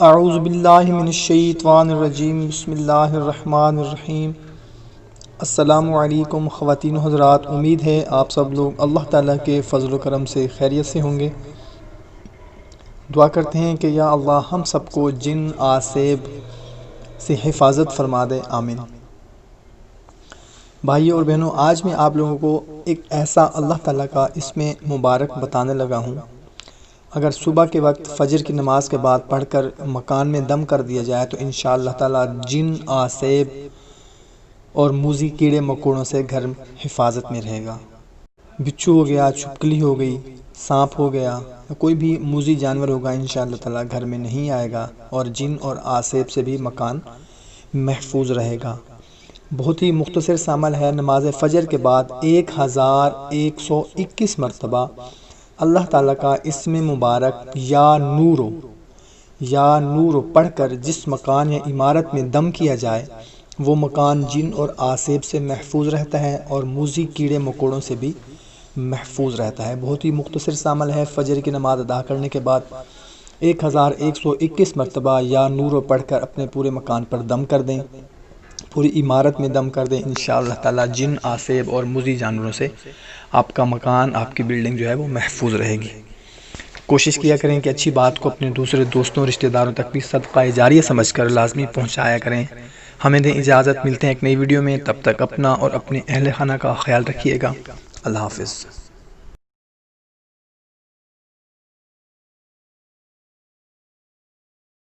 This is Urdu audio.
اعوذ باللہ من الشیطان الرجیم، بسم اللہ الرحمن الرحیم۔ السلام علیکم خواتین و حضرات، امید ہے آپ سب لوگ اللہ تعالیٰ کے فضل و کرم سے خیریت سے ہوں گے۔ دعا کرتے ہیں کہ یا اللہ ہم سب کو جن آسیب سے حفاظت فرما دے، آمین۔ بھائیو اور بہنوں، آج میں آپ لوگوں کو ایک ایسا اللہ تعالیٰ کا اسم مبارک بتانے لگا ہوں۔ اگر صبح کے وقت فجر کی نماز کے بعد پڑھ کر مکان میں دم کر دیا جائے تو انشاءاللہ تعالیٰ جن، آسیب اور موذی کیڑے مکوڑوں سے گھر حفاظت میں رہے گا۔ بچھو ہو گیا، چھپکلی ہو گئی، سانپ ہو گیا، کوئی بھی موذی جانور ہوگا انشاءاللہ تعالیٰ گھر میں نہیں آئے گا، اور جن اور آسیب سے بھی مکان محفوظ رہے گا۔ بہت ہی مختصر سا عمل ہے، نماز فجر کے بعد 1121 مرتبہ اللہ تعالیٰ کا اسم مبارک یا نورو پڑھ کر جس مکان یا عمارت میں دم کیا جائے وہ مکان جن اور آسیب سے محفوظ رہتا ہے اور موذی کیڑے مکوڑوں سے بھی محفوظ رہتا ہے۔ بہت ہی مختصر سا عمل ہے، فجر کی نماز ادا کرنے کے بعد 1121 مرتبہ یا نورو پڑھ کر اپنے پورے مکان پر دم کر دیں، پوری عمارت میں دم کر دیں، انشاءاللہ تعالیٰ جن، آسیب اور موذی جانوروں سے آپ کا مکان، آپ کی بلڈنگ جو ہے وہ محفوظ رہے گی۔ کوشش کیا کریں کہ اچھی بات کو اپنے دوسرے دوستوں، رشتہ داروں تک بھی صدقہ جاریہ سمجھ کر لازمی پہنچایا کریں۔ ہمیں دیں اجازت، ملتے ہیں ایک نئی ویڈیو میں، تب تک اپنا اور اپنے اہل خانہ کا خیال رکھیے گا۔ اللہ حافظ۔